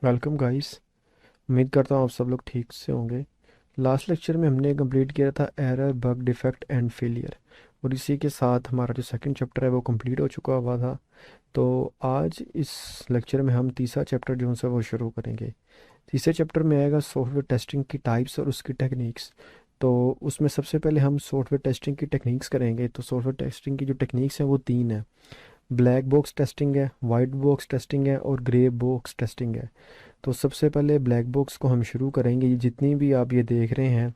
Welcome guys. उम्मीद करता हूँ आप सब लोग ठीक से होंगे। लास्ट लेक्चर में हमने कंप्लीट किया था error, bug, defect and failure, और इसी के साथ हमारा जो सेकंड चैप्टर है वो कंप्लीट हो चुका हुआ था। तो आज इस लेक्चर में हम तीसरा चैप्टर जो है वो शुरू करेंगे। तीसरे चैप्टर में आएगा सॉफ्टवेयर टेस्टिंग की टाइप्स और उसकी टेक्निक्स। तो उसमें सबसे पहले हम सॉफ्टवेयर टेस्टिंग की टेक्निक्स करेंगे। तो सॉफ्टवेयर टेस्टिंग की जो टेक्निक्स हैं वो तीन है। ब्लैक बॉक्स टेस्टिंग है, वाइट बॉक्स टेस्टिंग है और ग्रे बॉक्स टेस्टिंग है। तो सबसे पहले ब्लैक बॉक्स को हम शुरू करेंगे। ये जितनी भी आप ये देख रहे हैं,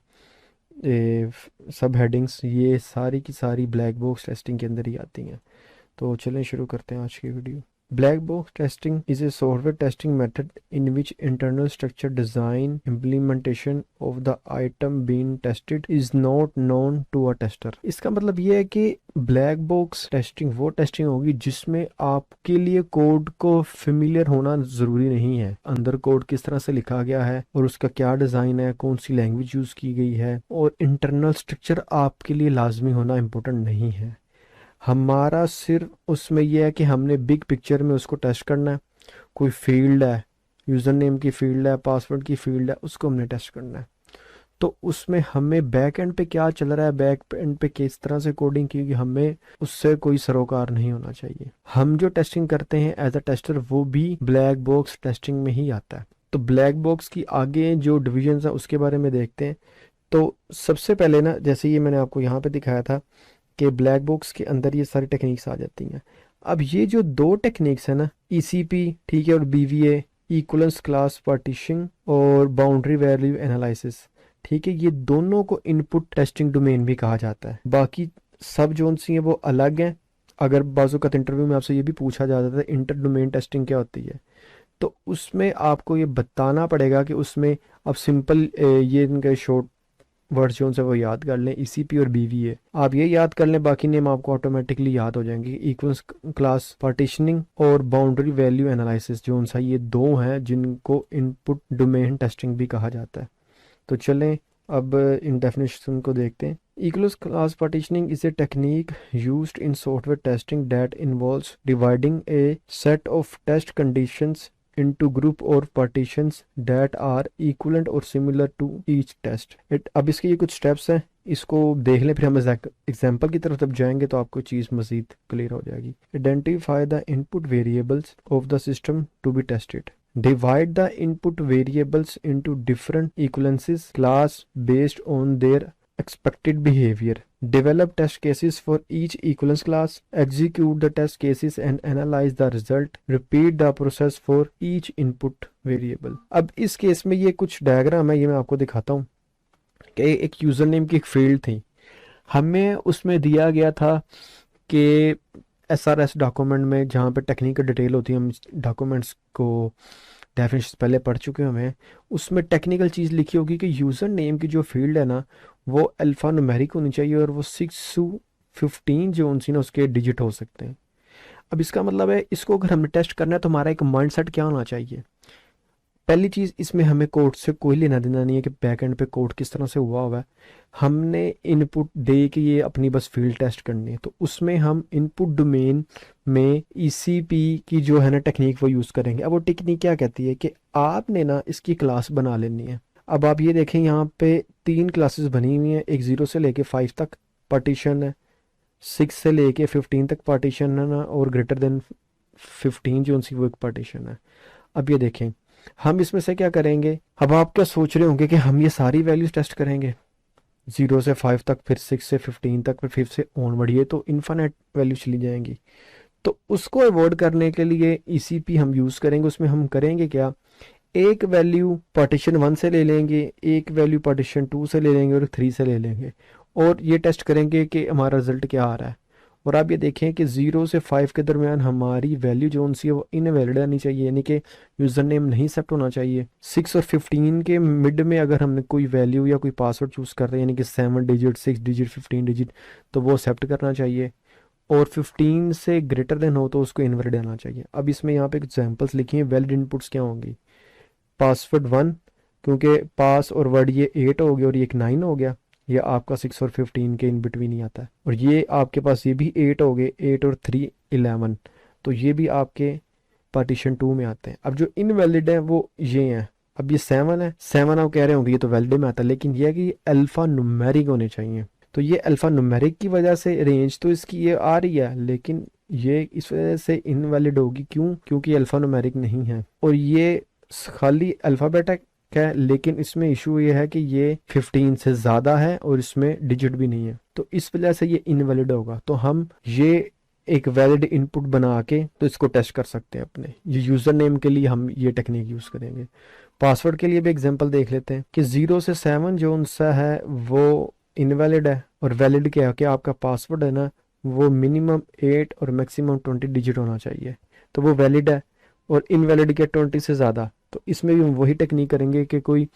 ये सब हेडिंग्स, ये सारी की सारी ब्लैक बॉक्स टेस्टिंग के अंदर ही आती हैं। तो चलें शुरू करते हैं आज की video. Black box testing is a software testing method in which internal structure, design, implementation of the item being tested is not known to a tester। इसका मतलब ये है कि ब्लैक बॉक्स टेस्टिंग वो टेस्टिंग होगी जिसमें आपके लिए कोड को फेमिलियर होना ज़रूरी नहीं है। अंदर कोड किस तरह से लिखा गया है और उसका क्या डिज़ाइन है, कौन सी लैंग्वेज यूज़ की गई है, और इंटरनल स्ट्रक्चर आपके लिए लाजमी होना इम्पोर्टेंट नहीं है। हमारा सिर्फ उसमें यह है कि हमने बिग पिक्चर में उसको टेस्ट करना है। कोई फील्ड है, यूज़र नेम की फील्ड है, पासवर्ड की फील्ड है, उसको हमने टेस्ट करना है। तो उसमें हमें बैक एंड पे क्या चल रहा है, बैक एंड पे किस तरह से कोडिंग की गई, हमें उससे कोई सरोकार नहीं होना चाहिए। हम जो टेस्टिंग करते हैं एज अ टेस्टर वो भी ब्लैक बॉक्स टेस्टिंग में ही आता है। तो ब्लैक बॉक्स की आगे जो डिविजन है उसके बारे में देखते हैं। तो सबसे पहले ना, जैसे ये मैंने आपको यहाँ पे दिखाया था कि ब्लैक बॉक्स के अंदर ये सारी टेक्निक्स आ जाती हैं। अब ये जो दो टेक्निक्स है ना, ईसीपी, ठीक है, और बीवीए, इक्वलेंस क्लास पार्टीशन और बाउंड्री वैल्यू एनालिसिस, ठीक है, ये दोनों को इनपुट टेस्टिंग डोमेन भी कहा जाता है। बाकी सब जोन सी हैं वो अलग हैं। अगर बाजू का इंटरव्यू में आपसे ये भी पूछा जाता था इंटर डोमेन टेस्टिंग क्या होती है, तो उसमें आपको ये बताना पड़ेगा कि उसमें आप सिंपल ये इनके शॉर्ट वर्ड्स जो है वो याद कर लें, ईसीपी और बीवीए आप ये याद कर लें, बाकी नेम आपको ऑटोमेटिकली याद हो जाएंगे। इक्वल्स क्लास पार्टीशनिंग और बाउंड्री वैल्यू एनालिसिस जो सा ये दो हैं जिनको इनपुट डोमेन टेस्टिंग भी कहा जाता है। तो चलें अब इन डेफिनेशन को देखते हैं। Equals class partitioning is a technique used in software testing that involves dividing a set of test conditions into group or partitions that are equivalent or similar to each test। अब इसके ये कुछ steps हैं, इसको देख लें, फिर हम एग्जाम्पल की तरफ जब जाएंगे तो आपको चीज़ मज़ीद क्लियर हो जाएगी। Identify the input variables of the system to be tested। Divide the input variables into different equivalences class based on their expected behavior। Develop test cases for each equivalence class। Execute the test cases and analyze the result। Repeat the process for each input variable। अब इस case में ये कुछ diagram है, ये मैं आपको दिखाता हूँ कि एक यूज़र नेम की एक फील्ड थी। हमें उसमें दिया गया था कि एसआरएस डॉक्यूमेंट में जहाँ पे टेक्निकल डिटेल होती है, हम डॉक्यूमेंट्स को डेफिनेशन पहले पढ़ चुके हैं हमें, उसमें टेक्निकल चीज़ लिखी होगी कि यूज़र नेम की जो फील्ड है ना वो अल्फ़ा न्यूमेरिक होनी चाहिए और वो 6 to 15 जो उनसी ना उसके डिजिट हो सकते हैं। अब इसका मतलब है इसको अगर हमने टेस्ट करना है तो हमारा एक माइंडसेट क्या होना चाहिए। पहली चीज़, इसमें हमें कोड से कोई लेना देना नहीं है कि बैक एंड पे कोड किस तरह से हुआ है। हमने इनपुट दे के ये अपनी बस फील्ड टेस्ट करनी है। तो उसमें हम इनपुट डोमेन में ईसीपी की जो है ना टेक्निक वो यूज़ करेंगे। अब वो टेक्निक क्या कहती है कि आपने ना इसकी क्लास बना लेनी है। अब आप ये देखें यहाँ पे 3 क्लासेस बनी हुई हैं, एक 0 से लेके 5 तक पार्टीशन है, 6 से लेके 15 तक पार्टीशन है ना, और ग्रेटर देन 15 जो उनसी वो एक पार्टीशन है। अब ये देखें हम इसमें से क्या करेंगे। अब आप क्या सोच रहे होंगे कि हम ये सारी वैल्यूज टेस्ट करेंगे 0 से 5 तक, फिर 6 से 15 तक, फिर 5 से ऑन बढ़िए तो इन्फिनिट वैल्यू चली जाएंगी। तो उसको अवॉइड करने के लिए ईसीपी हम यूज़ करेंगे। उसमें हम करेंगे क्या, एक वैल्यू पार्टीशन 1 से ले लेंगे, एक वैल्यू पार्टीशन 2 से ले लेंगे और 3 से ले लेंगे, और ये टेस्ट करेंगे कि हमारा रिजल्ट क्या आ रहा है। और आप ये देखें कि 0 से 5 के दरमियान हमारी वैल्यू जो सी है वो इनवैलिड आनी चाहिए, यानी कि यूज़र नेम नहीं सेट होना चाहिए। 6 और 15 के मिड में अगर हमने कोई वैल्यू या कोई पासवर्ड चूज़ कर रहे हैं, यानी कि 7 डिजिट, 6 डिजिट, 15 डिजिट, तो वो एक्सेप्ट करना चाहिए। और 15 से ग्रेटर देन हो तो उसको इनवैलिड आना चाहिए। अब इसमें यहाँ पे एग्जाम्पल्स लिखी हैं, वैलिड इनपुट्स क्या होंगी। पासवर्ड 1, क्योंकि पास और वर्ड ये 8 हो गया और ये एक 9 हो गया, ये आपका 6 और 15 के इन बिटवीन ही आता है। और ये आपके पास ये भी 8 हो गए, 8 और 3 11, तो ये भी आपके पार्टीशन 2 में आते हैं। अब जो इनवैलिड है वो ये हैं। अब ये 7 है, 7 आप कह रहे होंगे ये तो वैलिड में आता है, लेकिन ये है कि ये अल्फ़ा न्यूमेरिक होने चाहिए। तो ये अल्फ़ा न्यूमेरिक की वजह से रेंज तो इसकी ये आ रही है, लेकिन ये इस वजह से इनवैलिड होगी। क्यों? क्योंकि अल्फ़ा न्यूमेरिक नहीं है और ये खाली अल्फ़ाबेटिक है, लेकिन इसमें इशू ये है कि ये 15 से ज़्यादा है और इसमें डिजिट भी नहीं है, तो इस वजह से ये इनवैलिड होगा। तो हम ये एक वैलिड इनपुट बना के तो इसको टेस्ट कर सकते हैं अपने ये यूज़र नेम के लिए। हम ये टेक्निक यूज़ करेंगे। पासवर्ड के लिए भी एग्जांपल देख लेते हैं कि 0 से 7 जो उनसा है वो इनवैलिड है, और वैलिड क्या है कि आपका पासवर्ड है ना वो मिनिमम 8 और मैक्सिमम 20 डिजिट होना चाहिए, तो वो वैलिड है। और इनवैलिड क्या 20 से ज़्यादा, तो इसमें भी हम वही टेक्निक करेंगे कि कोई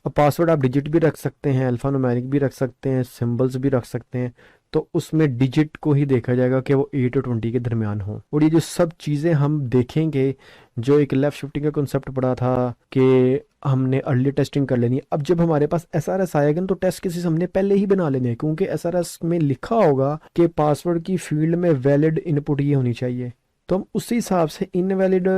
अब पासवर्ड आप डिजिट भी रख सकते हैं, अल्फ़ा न्यूमेरिक भी रख सकते हैं, सिंबल्स भी रख सकते हैं, तो उसमें डिजिट को ही देखा जाएगा कि वो 8 और 20 के दरमियान हो। और ये जो सब चीज़ें हम देखेंगे, जो एक लेफ्ट शिफ्टिंग का कॉन्सेप्ट पड़ा था कि हमने अर्ली टेस्टिंग कर लेनी है, अब जब हमारे पास एसआरएस आएगा ना तो टेस्ट केसेस हमने पहले ही बना लेने हैं, क्योंकि एसआरएस में लिखा होगा कि पासवर्ड की फील्ड में वैलिड इनपुट ये होनी चाहिए, तो हम उसी हिसाब से इनवैलिड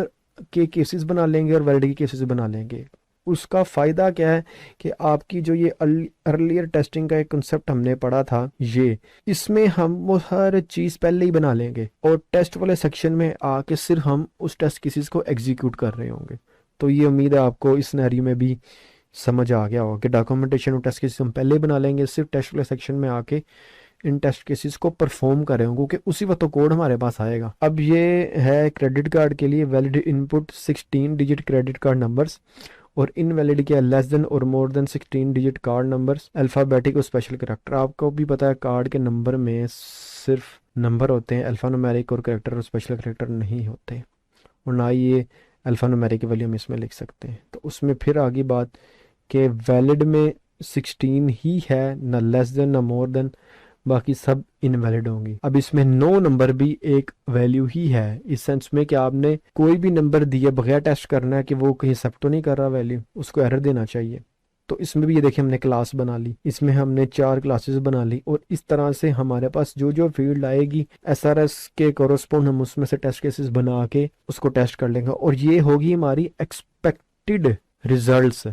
के केसेस बना लेंगे और वैलिड के केसेस बना लेंगे। उसका फ़ायदा क्या है कि आपकी जो ये अर्लियर टेस्टिंग का एक कंसेप्ट हमने पढ़ा था, ये इसमें हम वो हर चीज़ पहले ही बना लेंगे और टेस्ट वाले सेक्शन में आके सिर्फ हम उस टेस्ट केसेस को एग्जीक्यूट कर रहे होंगे। तो ये उम्मीद है आपको इस सिनेरियो में भी समझ आ गया होगा कि डॉक्यूमेंटेशन और टेस्ट केसेस हम पहले ही बना लेंगे, सिर्फ टेस्ट वाले सेक्शन में आके इन टेस्ट केसेस को परफॉर्म कर रहे होंगे, क्योंकि उसी वक्त तो कोड हमारे पास आएगा। अब ये है क्रेडिट कार्ड के लिए valid input 16 digit credit card numbers, और इनवैलिड क्या लेस देन और more than 16 digit card numbers, alphabetic और स्पेशल करेक्टर। आपको भी पता है कार्ड के नंबर में सिर्फ नंबर होते हैं, अल्फ़ा न्यूमेरिक और करेक्टर और स्पेशल करेक्टर नहीं होते, और ना ही ये अल्फ़ा न्यूमेरिक की वैल्यू हम इसमें लिख सकते हैं। तो उसमें फिर आगे बात कि वैलिड में 16 ही है, ना लेस देन ना मोर देन, बाकी सब इनवैलिड होंगी। अब इसमें नो नंबर भी एक वैल्यू ही है, इस सेंस में कि आपने कोई भी नंबर दिए बगैर टेस्ट करना है कि वो कहीं एक्सेप्ट तो नहीं कर रहा वैल्यू, उसको एरर देना चाहिए। तो इसमें भी ये देखिए हमने क्लास बना ली, इसमें हमने 4 क्लासेस बना ली, और इस तरह से हमारे पास जो जो फील्ड आएगी एसआरएस के कोरस्पोंड हम उसमें से टेस्ट केसेस बना के उसको टेस्ट कर लेंगे, और ये होगी हमारी एक्सपेक्टेड रिजल्ट्स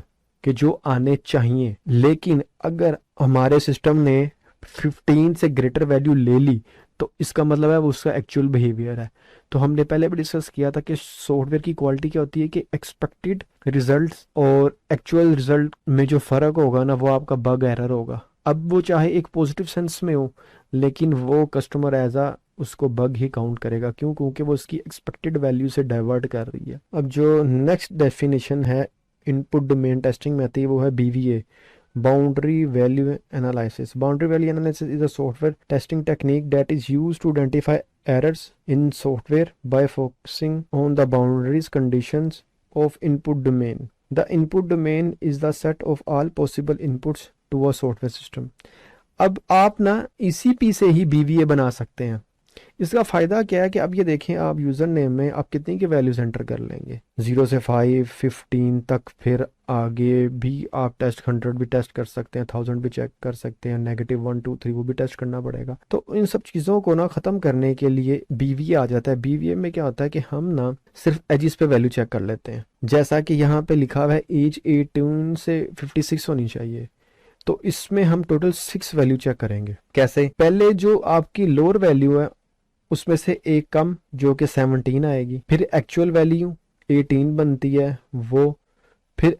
के जो आने चाहिए। लेकिन अगर हमारे सिस्टम ने 15 से ग्रेटर वैल्यू ले ली तो इसका मतलब है वो उसका एक्चुअल बिहेवियर है। तो हमने पहले भी डिस्कस किया था कि सॉफ्टवेयर की क्वालिटी क्या होती है कि एक्सपेक्टेड रिजल्ट्स और एक्चुअल रिजल्ट में जो फ़र्क होगा ना वो आपका बग एरर होगा। अब वो चाहे एक पॉजिटिव सेंस में हो, लेकिन वो कस्टमर एज आ उसको बग ही काउंट करेगा। क्यों? क्योंकि वो उसकी एक्सपेक्टेड वैल्यू से डाइवर्ट कर रही है। अब जो नेक्स्ट डेफिनेशन है इनपुट डोमेन टेस्टिंग में आती है वो है BVA, Boundary Value Analysis. Boundary Value Analysis is a software testing technique that is used to identify errors in software by focusing on the boundaries conditions of input domain. The input domain is the set of all possible inputs to a software system. अब आप ना ECP से ही BVA बना सकते हैं। इसका फ़ायदा क्या है कि अब ये देखें आप यूज़र नेम में आप कितनी की वैल्यूज़ एंटर कर लेंगे, 0 से 5, 15 तक, फिर आगे भी आप टेस्ट 100 भी टेस्ट कर सकते हैं, 1000 भी चेक कर सकते हैं, -1, 2, 3 वो भी टेस्ट करना पड़ेगा। तो इन सब चीज़ों को ना ख़त्म करने के लिए BVA आ जाता है। BVA में क्या होता है कि हम ना सिर्फ एजिस पे वैल्यू चेक कर लेते हैं, जैसा कि यहाँ पे लिखा हुआ है एज 18 से 56 होनी चाहिए, तो इसमें हम टोटल 6 वैल्यू चेक करेंगे। कैसे? पहले जो आपकी लोअर वैल्यू है उसमें से एक कम जो कि 17 आएगी, फिर एक्चुअल वैल्यू 18 बनती है वो, फिर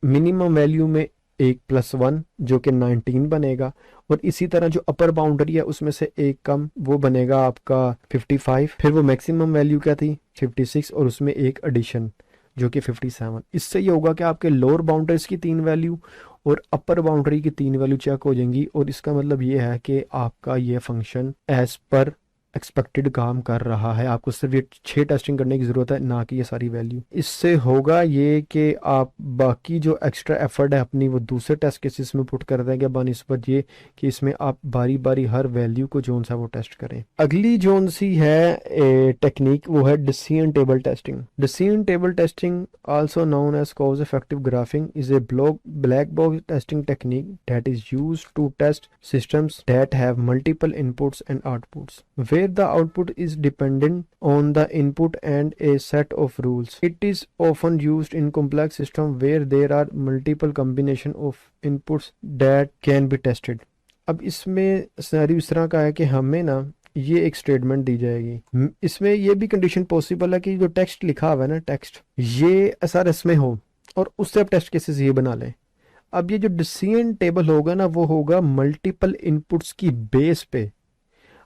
मिनिमम वैल्यू में 1 + 1 जो कि 19 बनेगा, और इसी तरह जो अपर बाउंड्री है उसमें से एक कम वो बनेगा आपका 55, फिर वो मैक्सिमम वैल्यू क्या थी 56, और उसमें एक एडिशन जो कि 57। इससे ये होगा कि आपके लोअर बाउंड्रीज की 3 वैल्यू और अपर बाउंड्री की 3 वैल्यू चेक हो जाएंगी, और इसका मतलब ये है कि आपका ये फंक्शन एज पर एक्सपेक्टेड काम कर रहा है। आपको सिर्फ ये 6 टेस्टिंग करने की ज़रूरत है, ना कि ये सारी वैल्यू। इससे होगा ये कि आप बाकी जो एक्स्ट्रा एफर्ट है अपनी वो दूसरे टेस्ट केसेस में पुट कर देंगे, बनिस्बत ये कि इसमें आप बारी बारी हर वैल्यू को जोन सा वो टेस्ट करें। अगली जोन सी है टेक्निक, वो है decision table testing. Decision table testing also known as cause effective graphing is a black box testing technique that is used to test systems that have multiple inputs and outputs, where the output is dependent on the input and a set of rules. It is often used in complex system where there are multiple combination of inputs that can be tested. अब इसमें scenario इस तरह का है कि हमें ना ये एक स्टेटमेंट दी जाएगी, इसमें ये भी कंडीशन पॉसिबल है कि जो टेक्स्ट लिखा हुआ है ना, टेक्स्ट ये एसआरएस में हो और उससे आप टेस्ट केसेस ये बना लें। अब ये जो डिसीजन टेबल होगा ना वो होगा मल्टीपल इनपुट्स की बेस पे।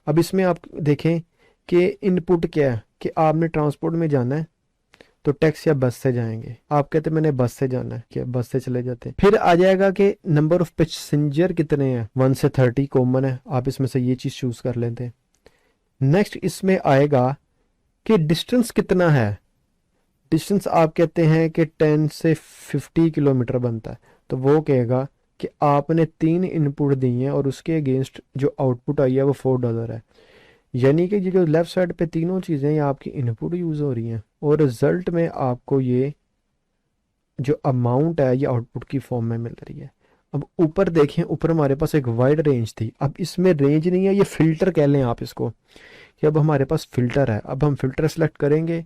अब इसमें आप देखें कि इनपुट क्या है कि आपने ट्रांसपोर्ट में जाना है तो टैक्सी या बस से जाएंगे, आप कहते हैं मैंने बस से जाना है, क्या बस से चले जाते हैं। फिर आ जाएगा कि नंबर ऑफ पैसेंजर कितने हैं, 1 से 30 कॉमन है, आप इसमें से ये चीज़ चूज कर लेते हैं। नेक्स्ट इसमें आएगा कि डिस्टेंस कितना है, डिस्टेंस आप कहते हैं कि 10 से 50 किलोमीटर बनता है, तो वो कहेगा कि आपने 3 इनपुट दी हैं और उसके अगेंस्ट जो आउटपुट आई है वो $4 है। यानी कि ये जो लेफ्ट साइड पे तीनों चीज़ें ये आपकी इनपुट यूज़ हो रही हैं और रिजल्ट में आपको ये जो अमाउंट है ये आउटपुट की फॉर्म में मिल रही है। अब ऊपर देखें, ऊपर हमारे पास एक वाइड रेंज थी, अब इसमें रेंज नहीं है, ये फिल्टर कह लें आप इसको कि अब हमारे पास फिल्टर है। अब हम फिल्टर सेलेक्ट करेंगे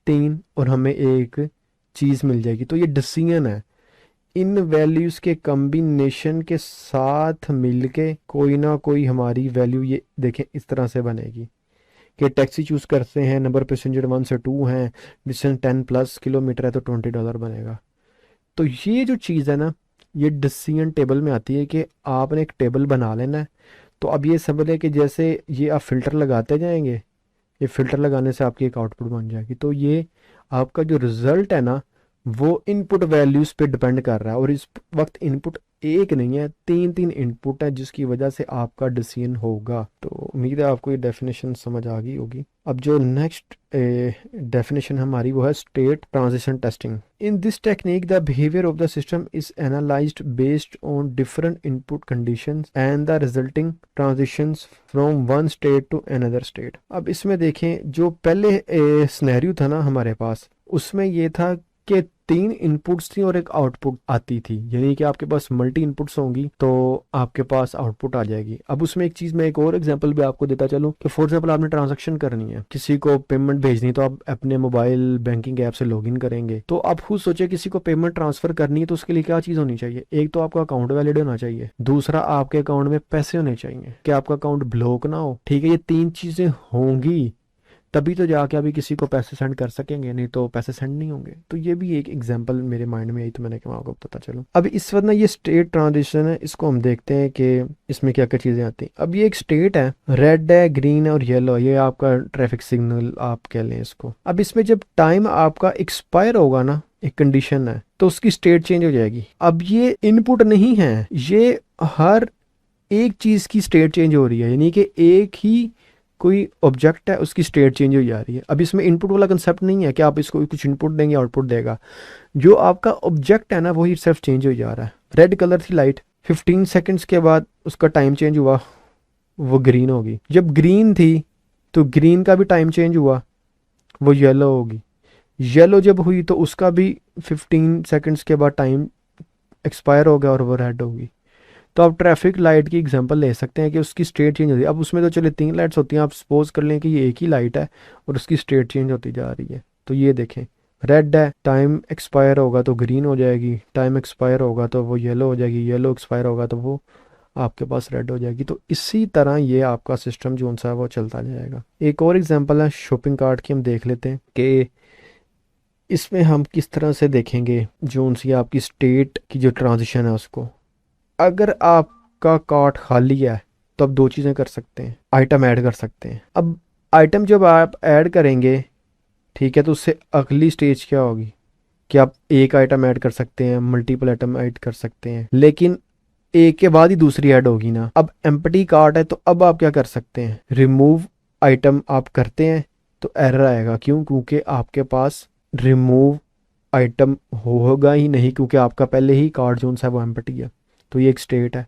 3 और हमें एक चीज़ मिल जाएगी, तो ये डिसीजन है। इन वैल्यूज़ के कम्बिनेशन के साथ मिलके कोई ना कोई हमारी वैल्यू ये देखें इस तरह से बनेगी कि टैक्सी चूज़ करते हैं, नंबर पैसेंजर 1 से 2 हैं, डिस्टेंस 10+ किलोमीटर है तो $20 बनेगा। तो ये जो चीज़ है ना ये डिसीजन टेबल में आती है कि आपने एक टेबल बना लेना है। तो अब ये समझ लें कि जैसे ये आप फिल्टर लगाते जाएंगे, ये फिल्टर लगाने से आपकी एक आउटपुट बन जाएगी। तो ये आपका जो रिज़ल्ट है ना वो इनपुट वैल्यूज़ पे डिपेंड कर रहा है और इस वक्त इनपुट एक नहीं है, 3 इनपुट है जिसकी वजह से आपका डिसीजन होगा। तो उम्मीद है आपको ये डेफिनेशन समझ आ गई होगी। अब जो नेक्स्ट डेफिनेशन हमारी वो है state transition testing. In this technique the behaviour of the system is analysed based on different input conditions and the resulting transitions from one state to another state. अब इसमें देखें जो पहले सिनेरियो था ना हमारे पास, उसमें ये था कि 3 इनपुट्स थी और एक आउटपुट आती थी, यानी कि आपके पास मल्टी इनपुट्स होंगी तो आपके पास आउटपुट आ जाएगी। अब उसमें एक चीज़ मैं एक और एग्जांपल भी आपको देता चलूं कि फॉर एग्जांपल आपने ट्रांजैक्शन करनी है, किसी को पेमेंट भेजनी, तो आप अपने मोबाइल बैंकिंग ऐप से लॉगिन करेंगे। तो आप खुद सोचे किसी को पेमेंट ट्रांसफर करनी है तो उसके लिए क्या चीज़ होनी चाहिए, एक तो आपका अकाउंट वैलिड होना चाहिए, दूसरा आपके अकाउंट में पैसे होने चाहिए कि आपका अकाउंट ब्लॉक ना हो। ठीक है, ये 3 चीज़ें होंगी तभी तो जाके अभी किसी को पैसे सेंड कर सकेंगे, नहीं तो पैसे सेंड नहीं होंगे। तो ये भी एक एग्जांपल मेरे माइंड में आई तो मैंने कहा आपको पता चलो। अब इस वक्त ना ये स्टेट ट्रांजिशन है, इसको हम देखते हैं कि इसमें क्या क्या चीज़ें आती हैं। अब ये एक स्टेट है, रेड है, ग्रीन है और येलो है, ये आपका ट्रैफिक सिग्नल आप कह लें इसको। अब इसमें जब टाइम आपका एक्सपायर होगा ना, एक कंडीशन है, तो उसकी स्टेट चेंज हो जाएगी। अब ये इनपुट नहीं है, ये हर एक चीज़ की स्टेट चेंज हो रही है, यानी कि एक ही कोई ऑब्जेक्ट है उसकी स्टेट चेंज हो जा रही है। अब इसमें इनपुट वाला कंसेप्ट नहीं है कि आप इसको कुछ इनपुट देंगे आउटपुट देगा, जो आपका ऑब्जेक्ट है ना वही सिर्फ चेंज हो जा रहा है। रेड कलर थी लाइट, 15 सेकंड्स के बाद उसका टाइम चेंज हुआ, वो ग्रीन होगी। जब ग्रीन थी तो ग्रीन का भी टाइम चेंज हुआ, वो येलो होगी। येलो जब हुई तो उसका भी 15 सेकंड्स के बाद टाइम एक्सपायर हो गया और वो रेड होगी। तो आप ट्रैफिक लाइट की एग्जांपल ले सकते हैं कि उसकी स्टेट चेंज होती है। अब उसमें तो चले 3 लाइट्स होती हैं, आप सपोज कर लें कि ये एक ही लाइट है और उसकी स्टेट चेंज होती जा रही है। तो ये देखें, रेड है, टाइम एक्सपायर होगा तो ग्रीन हो जाएगी, टाइम एक्सपायर होगा तो वो येलो हो जाएगी, येलो एक्सपायर होगा तो वो आपके पास रेड हो जाएगी। तो इसी तरह ये आपका सिस्टम जो सा है वो चलता जाएगा। एक और एग्जाम्पल है शॉपिंग कार्ट की, हम देख लेते हैं कि इसमें हम किस तरह से देखेंगे जो सी आपकी स्टेट की जो ट्रांजिशन है उसको। अगर आपका कार्ट खाली है तो आप 2 चीज़ें कर सकते हैं, आइटम ऐड कर सकते हैं। अब आइटम जब आप ऐड करेंगे, ठीक है, तो उससे अगली स्टेज क्या होगी कि आप एक आइटम ऐड कर सकते हैं, मल्टीपल आइटम ऐड कर सकते हैं, लेकिन एक के बाद ही दूसरी ऐड होगी ना। अब एम्प्टी कार्ट है तो अब आप क्या कर सकते हैं, रिमूव आइटम आप करते हैं तो एरर आएगा। क्यों? क्योंकि आपके पास रिमूव आइटम होगा ही नहीं, क्योंकि आपका पहले ही कार्ट जो है वो एम्प्टी है। तो ये एक स्टेट है।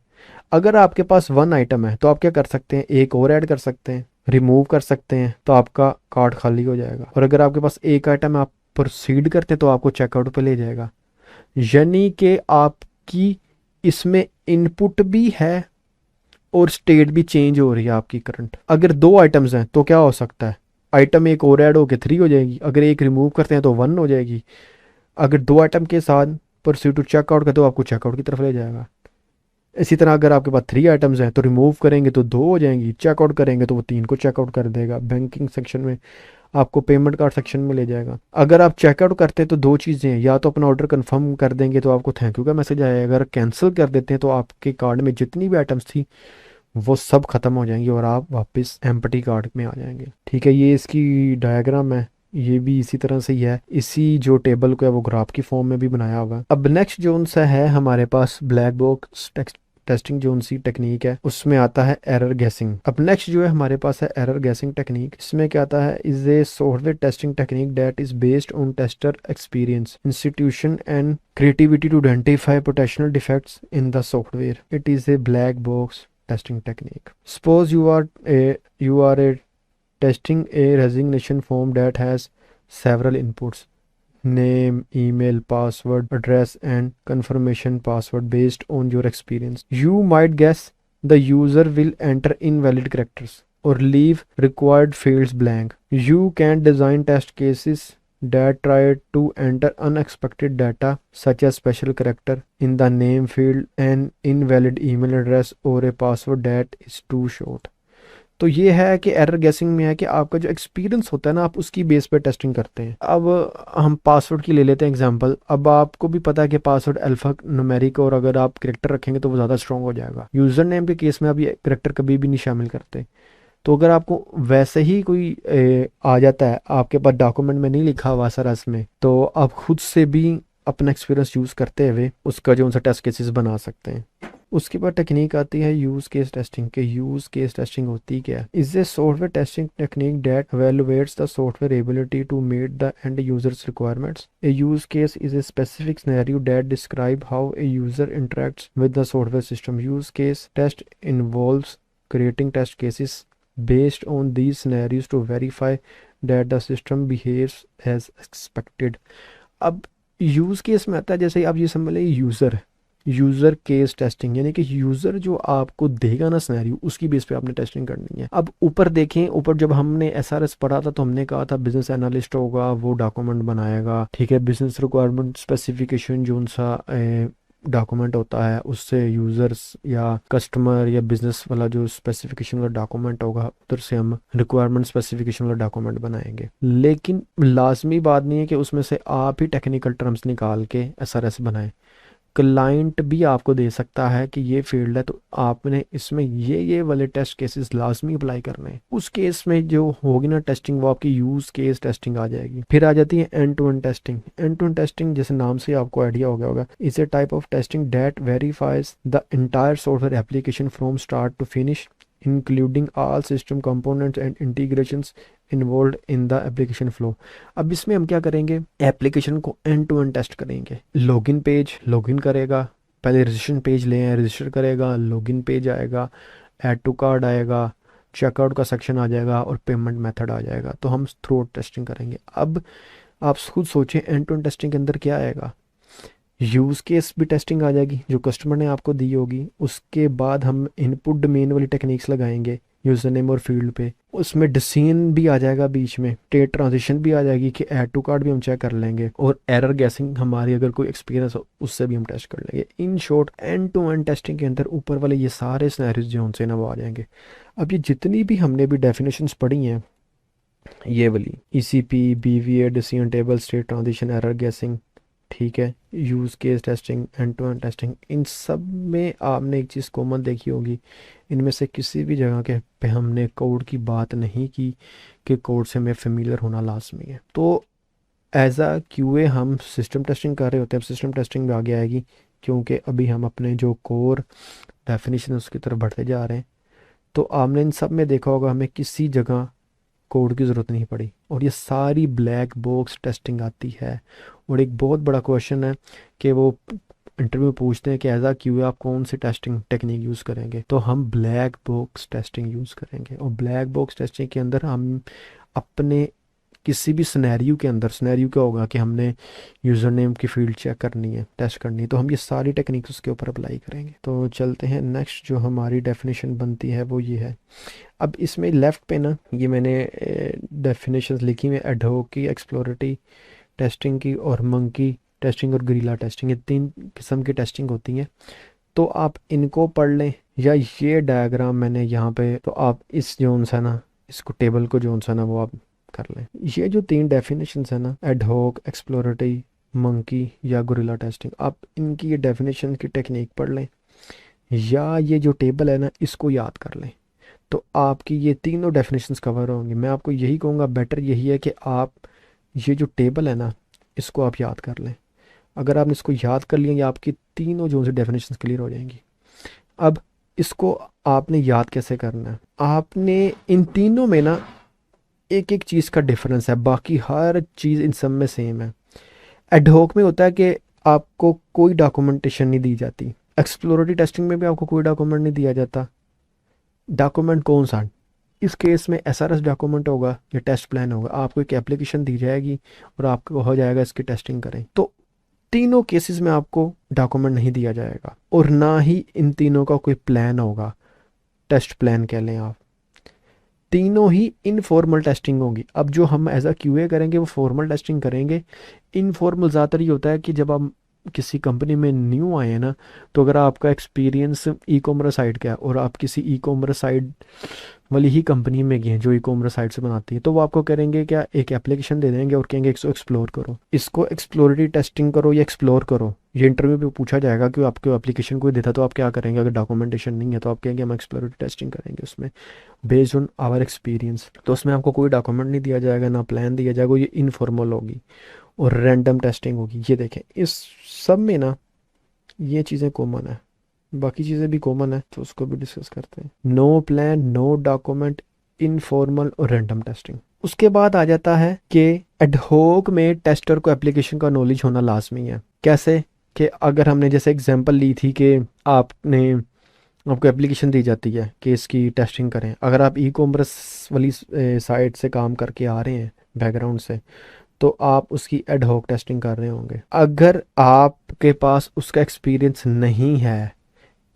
अगर आपके पास 1 आइटम है तो आप क्या कर सकते हैं, एक और ऐड कर सकते हैं, रिमूव कर सकते हैं, तो आपका कार्ट खाली हो जाएगा। और अगर आपके पास एक आइटम है, आप प्रोसीड करते हैं तो आपको चेकआउट पे ले जाएगा। यानी कि आपकी इसमें इनपुट भी है और स्टेट भी चेंज हो रही है आपकी करंट। अगर दो आइटम्स हैं तो क्या हो सकता है, आइटम एक और ऐड होकर 3 हो जाएगी, अगर एक रिमूव करते हैं तो 1 हो जाएगी। अगर दो आइटम के साथ परस्यू टू चेकआउट का तो आपको चेकआउट की तरफ ले जाएगा। इसी तरह अगर आपके पास 3 आइटम्स हैं तो रिमूव करेंगे तो 2 हो जाएंगी, चेकआउट करेंगे तो वो 3 को चेकआउट कर देगा, बैंकिंग सेक्शन में आपको पेमेंट कार्ड सेक्शन में ले जाएगा। अगर आप चेकआउट करते हैं तो दो चीज़ें हैं, या तो अपना ऑर्डर कंफर्म कर देंगे तो आपको थैंक यू का मैसेज आएगा, अगर कैंसिल कर देते हैं तो आपके कार्ड में जितनी भी आइटम्स थी वो सब खत्म हो जाएंगी और आप वापस एम्प्टी कार्ड में आ जाएंगे। ठीक है, ये इसकी डायग्राम है, ये भी इसी तरह से ही है, इसी जो टेबल को है वो ग्राफ की फॉर्म में भी बनाया हुआ है। अब नेक्स्ट जो सा है हमारे पास ब्लैक बॉक्स टेस्टिंग जो सी टेक्निक है उसमें आता है एरर गैसिंग। अब नेक्स्ट जो है हमारे पास है एरर गैसिंग टेक्निक। इसमें क्या आता है, is a software testing technique that is based on tester experience institution and creativity to identify potential defects in the software. It is a black box testing technique. Suppose you are a testing a resignation form that has several inputs: name, email, password, address, and confirmation password based on your experience. You might guess the user will enter invalid characters or leave required fields blank. You can design test cases that try to enter unexpected data such as special character in the name field, an invalid email address, or a password that is too short. तो ये है कि error guessing में है कि आपका जो experience होता है ना आप उसकी बेस पे टेस्टिंग करते हैं। अब हम पासवर्ड की ले लेते हैं एग्जांपल। अब आपको भी पता है कि पासवर्ड अल्फा न्यूमेरिक और अगर आप करेक्टर रखेंगे तो वो ज़्यादा स्ट्रॉन्ग हो जाएगा। यूज़र नेम के केस में आप ये करेक्टर कभी भी नहीं शामिल करते। तो अगर आपको वैसे ही कोई आ जाता है, आपके पास डॉक्यूमेंट में नहीं लिखा हुआ सर इसमें, तो आप खुद से भी अपना एक्सपीरियंस यूज़ करते हुए उसका जो उनसा टेस्ट केसेस बना सकते हैं। उसके बाद टेक्निक आती है यूज़ केस टेस्टिंग के। यूज़ केस टेस्टिंग होती क्या है, is a software testing technique that evaluates the software ability to meet the end user's requirements. A use case is a specific scenario that describe how a user interacts with the software system. Use case test involves creating test cases based on these scenarios to verify that the system behaves as expected. अब use case में आता है, जैसे आप ये समझ लें user case testing, यानी कि यूज़र जो आपको देगा ना सिनेरियो उसकी बेस पे आपने टेस्टिंग करनी है। अब ऊपर देखें, ऊपर जब हमने एसआरएस पढ़ा था तो हमने कहा था बिजनेस एनालिस्ट होगा वो डॉक्यूमेंट बनाएगा। ठीक है, बिजनेस रिक्वायरमेंट स्पेसिफिकेशन जो सा डॉक्यूमेंट होता है उससे यूज़र्स या कस्टमर या बिजनेस वाला जो स्पेसिफिकेशन वाला डॉक्यूमेंट होगा उधर से हम रिक्वायरमेंट स्पेसिफिकेशन वाला डॉक्यूमेंट बनाएंगे। लेकिन लाजमी बात नहीं है कि उसमें से आप ही टेक्निकल टर्म्स निकाल के एसआरएस बनाएं। क्लाइंट भी आपको दे सकता है कि ये फील्ड है तो आपने इसमें ये वाले टेस्ट केसेस लाजमी अप्लाई करने हैं। उस केस में जो होगी ना टेस्टिंग वो आपकी यूज़ केस टेस्टिंग आ जाएगी। फिर आ जाती है end to end testing. End to end testing जैसे नाम से आपको आइडिया हो गया होगा, is a type of testing that verifies the entire software application from start to finish including all system components and integrations involve in the application flow. अब इसमें हम क्या करेंगे, एप्लीकेशन को एंड टू एंड टेस्ट करेंगे। Login page login करेगा, पहले registration page ले आए, रजिस्टर करेगा, लॉगिन पेज आएगा, ऐड टू कार्ड आएगा, चेकआउट का सेक्शन आ जाएगा और पेमेंट मेथड आ जाएगा। तो हम थ्रू आउट टेस्टिंग करेंगे। अब आप खुद सोचें एंड टू एंड टेस्टिंग के अंदर क्या आएगा, यूज़ केस भी टेस्टिंग आ जाएगी जो कस्टमर ने आपको दी होगी। उसके बाद हम इनपुट डोमेन वाली टेक्निक्स लगाएंगे यूज़र नेम और फील्ड पे। उसमें डिसीजन भी आ जाएगा, बीच में स्टेट ट्रांजिशन भी आ जाएगी कि ऐड टू कार्ड भी हम चेक कर लेंगे, और एरर गैसिंग हमारी अगर कोई एक्सपीरियंस हो उससे भी हम टेस्ट कर लेंगे। In short end to end testing के अंदर ऊपर वाले ये सारे सिनेरियोज जो उनसे ना वो आ जाएंगे। अब ये जितनी भी हमने भी डेफिनेशंस पढ़ी हैं, ये वाली ECP, BVA, decision table, state transition, error guessing, ठीक है, use case testing, end to end testing, इन सब में आपने एक चीज़ कॉमन देखी होगी, इनमें से किसी भी जगह के पे हमने कोड की बात नहीं की कि कोड से हमें फेमिलियर होना लाजमी है। तो एज आ QA हम सिस्टम टेस्टिंग कर रहे होते हैं। अब सिस्टम टेस्टिंग में आगे आएगी क्योंकि अभी हम अपने जो कोर डेफिनेशन उसकी तरफ बढ़ते जा रहे हैं। तो आपने इन सब में देखा होगा हमें किसी जगह कोड की ज़रूरत नहीं पड़ी, और ये सारी ब्लैक बॉक्स टेस्टिंग आती है। और एक बहुत बड़ा क्वेश्चन है कि वो इंटरव्यू में पूछते हैं कि एज आ क्यू आप कौन सी टेस्टिंग टेक्निक यूज़ करेंगे, तो हम ब्लैक बॉक्स टेस्टिंग यूज़ करेंगे। और ब्लैक बॉक्स टेस्टिंग के अंदर हम अपने किसी भी सिनेरियो के अंदर, सिनेरियो क्या होगा कि हमने यूज़र नेम की फील्ड चेक करनी है, टेस्ट करनी है, तो हम ये सारी टेक्निक्स उसके ऊपर अप्लाई करेंगे। तो चलते हैं नेक्स्ट जो हमारी डेफिनेशन बनती है वो ये है। अब इसमें लेफ़्ट पे ना ये मैंने डेफिनेशंस लिखी हुई एडहोक की, एक्सप्लोरेटरी टेस्टिंग की और मंकी टेस्टिंग और गुरिल्ला टेस्टिंग, ये 3 किस्म की टेस्टिंग होती हैं। तो आप इनको पढ़ लें या ये डायग्राम मैंने यहाँ पे, तो आप इस जोन सा ना इसको टेबल को जोन सा ना वो आप कर लें। ये जो 3 डेफिनेशंस है ना, एडहोक, एक्सप्लोरेटरी, मंकी या गुरिल्ला टेस्टिंग, आप इनकी ये डेफिनेशन की टेक्निक पढ़ लें या ये जो टेबल है ना इसको याद कर लें, तो आपकी ये तीनों डेफिनेशंस कवर होंगी। मैं आपको यही कहूँगा, बेटर यही है कि आप ये जो टेबल है ना इसको आप याद कर लें। अगर आपने इसको याद कर लिया, आपकी तीनों जो से डेफिनेशंस क्लियर हो जाएंगी। अब इसको आपने याद कैसे करना है, आपने इन तीनों में ना एक एक चीज़ का डिफरेंस है, बाकी हर चीज़ इन सब में सेम है। एडहोक में होता है कि आपको कोई डॉक्यूमेंटेशन नहीं दी जाती, एक्सप्लोरेटरी टेस्टिंग में भी आपको कोई डॉक्यूमेंट नहीं दिया जाता। डॉक्यूमेंट कौन सा? इस केस में एसआरएस डॉक्यूमेंट होगा या टेस्ट प्लान होगा, आपको एक एप्लीकेशन दी जाएगी और आपको हो जाएगा इसकी टेस्टिंग करें। तो तीनों केसेस में आपको डॉक्यूमेंट नहीं दिया जाएगा और ना ही इन तीनों का कोई प्लान होगा, टेस्ट प्लान कह लें आप। तीनों ही इनफॉर्मल टेस्टिंग होगी। अब जो हम एज अ क्यूए करेंगे वो फॉर्मल टेस्टिंग करेंगे। इनफॉर्मल ज़्यादातर ये होता है कि जब आप किसी कंपनी में न्यू आए हैं ना, तो अगर आपका एक्सपीरियंस ई कॉमर्स साइट का है और आप किसी ई कॉमर्स साइट वाली ही कंपनी में गए हैं जो ई कॉमर्स साइट से बनाती है, तो वो आपको करेंगे क्या, एक एप्लीकेशन दे देंगे और कहेंगे इसको एक्सप्लोर करो, इसको एक्सप्लोरेटरी टेस्टिंग करो या एक्सप्लोर करो। ये इंटरव्यू पे पूछा जाएगा कि आपको एप्लीकेशन कोई देता तो आप क्या करेंगे, अगर डॉक्यूमेंटेशन नहीं है तो आप कहेंगे हम एक्सप्लोरेटरी टेस्टिंग करेंगे उसमें बेस्ड ऑन आवर एक्सपीरियंस। तो उसमें आपको कोई डॉक्यूमेंट नहीं दिया जाएगा, ना प्लान दिया जाएगा, ये इनफॉर्मल होगी और रैंडम टेस्टिंग होगी। ये देखें इस सब में ना ये चीज़ें कॉमन है, बाकी चीज़ें भी कॉमन है तो उसको भी डिस्कस करते हैं। No plan, no document, informal और रैंडम टेस्टिंग। उसके बाद आ जाता है कि एडहोक में टेस्टर को एप्लीकेशन का नॉलेज होना लाजमी है। कैसे कि अगर हमने जैसे एग्जांपल ली थी कि आपने आपको एप्लीकेशन दी जाती है कि इसकी टेस्टिंग करें, अगर आप ई कॉमर्स वाली साइट से काम करके आ रहे हैं बैकग्राउंड से, तो आप उसकी एडहोक टेस्टिंग कर रहे होंगे। अगर आपके पास उसका एक्सपीरियंस नहीं है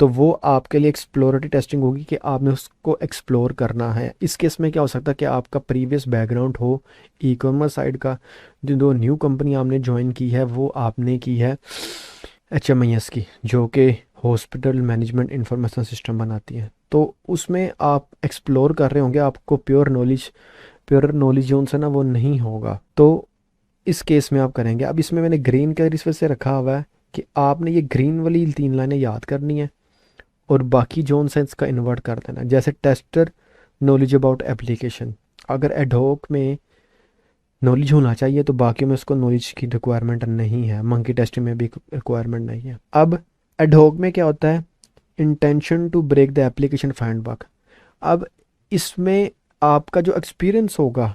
तो वो आपके लिए एक्सप्लोरेटरी टेस्टिंग होगी कि आपने उसको एक्सप्लोर करना है। इस केस में क्या हो सकता है कि आपका प्रीवियस बैकग्राउंड हो ई कॉमर्स साइड का, जो न्यू कंपनी आपने ज्वाइन की है वो आपने की है HMIS की, जो कि हॉस्पिटल मैनेजमेंट इंफॉर्मेशन सिस्टम बनाती है, तो उसमें आप एक्सप्लोर कर रहे होंगे, आपको प्योर नॉलेज जो उनसे ना वो नहीं होगा, तो इस केस में आप करेंगे। अब इसमें मैंने ग्रीन कलर इस वजह से रखा हुआ है कि आपने ये ग्रीन वाली 3 लाइनें याद करनी है और बाकी जोन सेंस का इन्वर्ट कर देना। जैसे टेस्टर नॉलेज अबाउट एप्लीकेशन, अगर एडहोक में नॉलेज होना चाहिए तो बाकी में उसको नॉलेज की रिक्वायरमेंट नहीं है, मंकी टेस्टिंग में भी रिक्वायरमेंट नहीं है। अब एडहोक में क्या होता है, intention to break the application find bug. अब इसमें आपका जो एक्सपीरियंस होगा,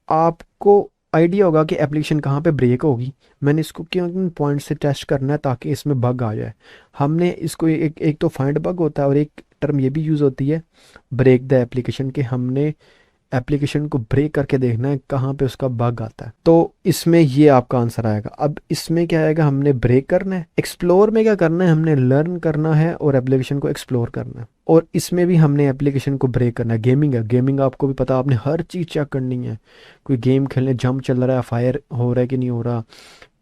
आपको आइडिया होगा कि एप्लीकेशन कहाँ पे ब्रेक होगी, मैंने इसको किन पॉइंट से टेस्ट करना है ताकि इसमें बग आ जाए। हमने इसको एक तो फाइंड बग होता है और एक टर्म ये भी यूज़ होती है ब्रेक द एप्लीकेशन, कि हमने एप्लीकेशन को ब्रेक करके देखना है कहाँ पे उसका बग आता है। तो इसमें ये आपका आंसर आएगा। अब इसमें क्या आएगा, हमने ब्रेक करना है। एक्सप्लोर में क्या करना है, हमने लर्न करना है और एप्लीकेशन को एक्सप्लोर करना है। और इसमें भी हमने एप्लीकेशन को ब्रेक करना है। गेमिंग है, गेमिंग आपको भी पता, आपने हर चीज़ चेक करनी है। कोई गेम खेलने जंप चल रहा है, फायर हो रहा है कि नहीं हो रहा,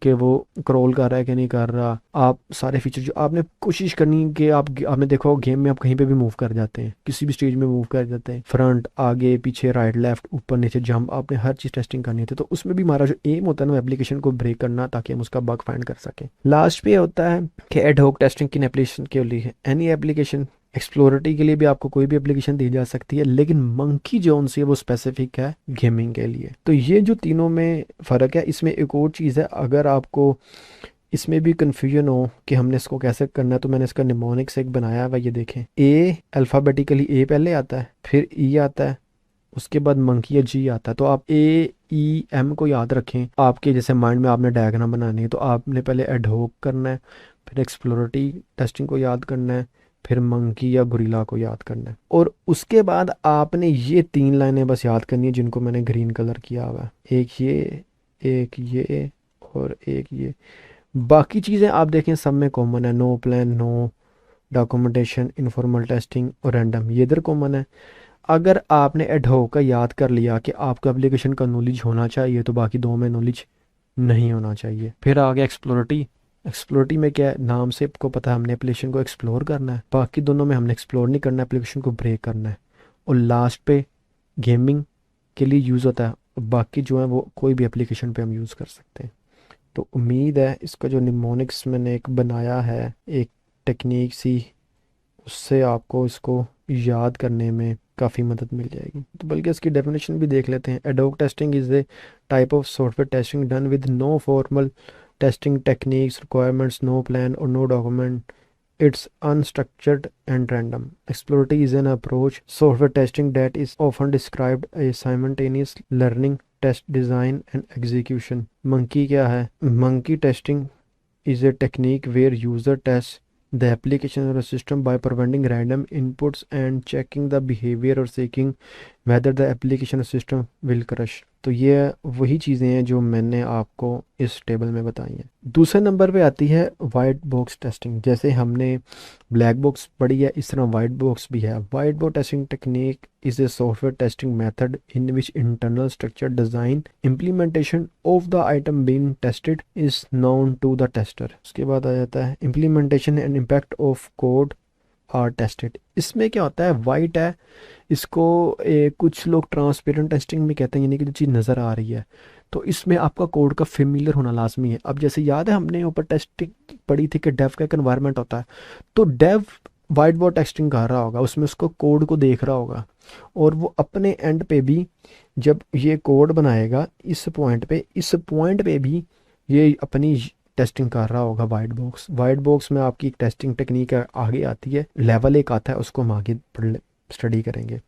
कि वो क्रॉल कर रहा है कि नहीं कर रहा, आप सारे फीचर जो आपने कोशिश करनी है कि आपने देखो गेम में आप कहीं पे भी मूव कर जाते हैं, किसी भी स्टेज में मूव कर जाते हैं, फ्रंट आगे पीछे राइट लेफ्ट ऊपर नीचे जंप, आपने हर चीज़ टेस्टिंग करनी होती है। तो उसमें भी हमारा जो एम होता है ना एप्लीकेशन को ब्रेक करना, ताकि हम उसका बग फाइंड कर सकें। लास्ट पे होता है कि एडहोक टेस्टिंग किन एप्लीकेशन के लिए है, एनी एप्लीकेशन। एक्सप्लोरेटरी के लिए भी आपको कोई भी एप्लीकेशन दी जा सकती है, लेकिन मंकी जोन से वो स्पेसिफिक है गेमिंग के लिए। तो ये जो तीनों में फ़र्क है। इसमें एक और चीज़ है, अगर आपको इसमें भी कन्फ्यूजन हो कि हमने इसको कैसे करना है, तो मैंने इसका निमोनिक्स एक बनाया हुआ, ये देखें। ए अल्फ़ाबेटिकली ए पहले आता है, फिर ई आता है, उसके बाद मंकी या जी आता है। तो आप AEM को याद रखें। आपके जैसे माइंड में आपने डायग्राम बनानी है तो आपने पहले एडहोक करना है, फिर एक्सप्लोरेटरी टेस्टिंग को याद करना है, फिर मंकी या गुरिल्ला को याद करना है, और उसके बाद आपने ये 3 लाइनें बस याद करनी है जिनको मैंने ग्रीन कलर किया हुआ है, एक ये और एक ये। बाकी चीज़ें आप देखें सब में कॉमन है, no plan, no documentation, informal testing और रैंडम, ये इधर कॉमन है। अगर आपने एडहोक का याद कर लिया कि आपको एप्लीकेशन का नॉलेज होना चाहिए, तो बाकी दो में नॉलेज नहीं होना चाहिए। फिर आ गया एक्सप्लोरिटी। एक्सप्लोरिटी में क्या है, नाम से आपको पता है हमने एप्लीकेशन को एक्सप्लोर करना है, बाकी दोनों में हमने एक्सप्लोर नहीं करना है, एप्लीकेशन को ब्रेक करना है। और लास्ट पे गेमिंग के लिए यूज़ होता है, और बाकी जो है वो कोई भी एप्लीकेशन पे हम यूज़ कर सकते हैं। तो उम्मीद है इसका जो निमोनिक्स मैंने एक बनाया है, एक टेक्निक सी, उससे आपको इसको याद करने में काफ़ी मदद मिल जाएगी। तो बल्कि इसकी डेफिनेशन भी देख लेते हैं। Ad hoc testing is a type of software testing done with no formal testing techniques requirements, no plan और no document. It's unstructured and random. Exploratory is an approach software testing that is often described as simultaneous learning, test design and execution. Monkey क्या है? Monkey testing is a technique where user tests the application or a system by providing random inputs and checking the behavior or seeking whether the application or system will crash. तो ये वही चीज़ें हैं जो मैंने आपको इस टेबल में बताई हैं। दूसरे नंबर पे आती है वाइट बॉक्स टेस्टिंग। जैसे हमने ब्लैक बॉक्स पढ़ी है, इस तरह वाइट बॉक्स भी है। White box testing technique is a software testing method in which internal structure design implementation of the item being tested is known to the tester. उसके बाद आ जाता है implementation and impact of code are tested. इसमें क्या होता है, white है, इसको कुछ लोग ट्रांसपेरेंट टेस्टिंग में कहते हैं, यानी कि जो चीज़ नज़र आ रही है। तो इसमें आपका कोड का फेमिलियर होना लाजमी है। अब जैसे याद है हमने ऊपर टेस्टिंग पढ़ी थी कि डेव का एक एनवायरनमेंट होता है, तो डेव वाइट बोर्ड टेस्टिंग कर रहा होगा, उसमें उसको कोड को देख रहा होगा, और वो अपने एंड पे भी जब ये कोड बनाएगा इस पॉइंट पे भी ये अपनी टेस्टिंग कर रहा होगा। वाइट बॉक्स में आपकी एक टेस्टिंग टेक्निक आगे आती है, लेवल एक आता है, उसको हम आगे पढ़ स्टडी करेंगे।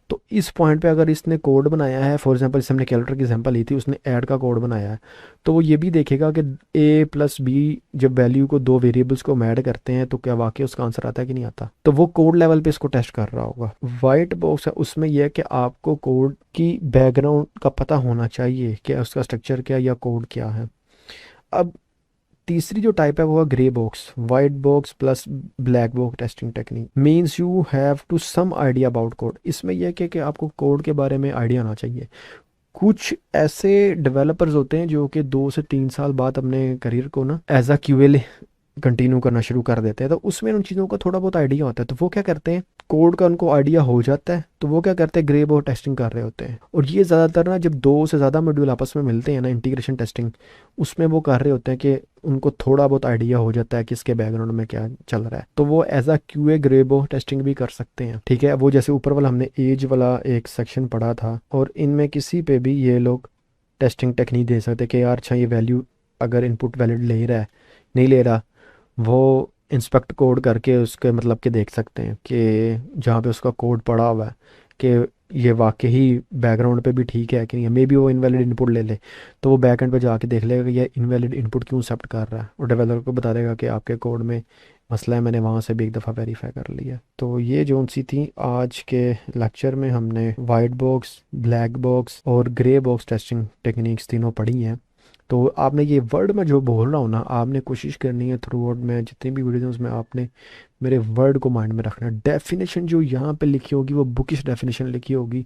तो इस पॉइंट पे अगर इसने कोड बनाया है, फॉर एग्जांपल जैसे हमने कैलकुलेटर की एग्जांपल ली थी, उसने ऐड का कोड बनाया है, तो वो ये भी देखेगा कि ए प्लस बी जब वैल्यू को दो वेरिएबल्स को हम ऐड करते हैं तो क्या वाकई उसका आंसर आता है कि नहीं आता। तो वो कोड लेवल पे इसको टेस्ट कर रहा होगा। वाइट बॉक्स है, उसमें यह है कि आपको कोड की बैकग्राउंड का पता होना चाहिए कि उसका स्ट्रक्चर क्या या कोड क्या है। अब तीसरी जो टाइप है वो है grey box. White box plus black box testing technique means you have to some idea about code. इसमें यह कि आपको कोड के बारे में आइडिया होना चाहिए। कुछ ऐसे डेवलपर्स होते हैं जो कि 2 से 3 साल बाद अपने करियर को ना एज अ क्यूएल कंटिन्यू करना शुरू कर देते हैं, तो उसमें उन चीज़ों का थोड़ा बहुत आइडिया होता है, तो वो क्या करते हैं, कोड का उनको आइडिया हो जाता है, तो वो क्या करते हैं, ग्रे बॉक्स टेस्टिंग कर रहे होते हैं। और ये ज़्यादातर ना जब 2 से ज़्यादा मॉड्यूल आपस में मिलते हैं ना, इंटीग्रेशन टेस्टिंग, उसमें वो कर रहे होते हैं कि उनको थोड़ा बहुत आइडिया हो जाता है कि इसके बैकग्राउंड में क्या चल रहा है, तो वो as a QA grey box testing भी कर सकते हैं। ठीक है, वो जैसे ऊपर वाला हमने एज वाला एक सेक्शन पढ़ा था, और इनमें किसी पे भी ये लोग टेस्टिंग टेक्निक दे सकते हैं कि यार अच्छा ये वैल्यू अगर इनपुट वैलिड ले रहा है नहीं ले रहा, वो इंस्पेक्ट कोड करके उसके मतलब के देख सकते हैं कि जहाँ पे उसका कोड पड़ा हुआ है कि ये वाकई ही बैकग्राउंड पे भी ठीक है कि नहीं है। मे बी वो इनवैलिड इनपुट ले ले, तो वो बैक एंड पे जाके देख लेगा कि ये इनवैलिड इनपुट क्यों एक्सेप्ट कर रहा है, और डेवलपर को बता देगा कि आपके कोड में मसला है, मैंने वहाँ से भी एक दफ़ा वेरीफाई कर लिया। तो ये जो सी थी आज के लेक्चर में, हमने वाइट बॉक्स, ब्लैक बॉक्स और ग्रे बॉक्स टेस्टिंग टेक्निक्स तीनों पढ़ी हैं। तो आपने ये वर्ड में जो बोल रहा हूँ ना, आपने कोशिश करनी है थ्रू आउट में जितनी भी वीडियो उसमें आपने मेरे वर्ड को माइंड में रखना है। डेफिनेशन जो यहाँ पे लिखी होगी वो बुकिश डेफिनेशन लिखी होगी,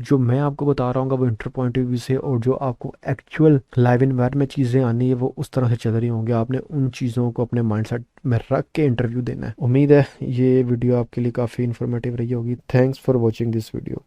जो मैं आपको बता रहा हूँ वो इंटर पॉइंट ऑफ व्यू से, और जो आपको एक्चुअल लाइव इन्वायरमेंट में चीज़ें आनी है वो उस तरह से चल रही होंगी। आपने उन चीज़ों को अपने माइंड सेट में रख के इंटरव्यू देना है। उम्मीद है ये वीडियो आपके लिए काफ़ी इन्फॉर्मेटिव रही होगी। Thanks for watching this video.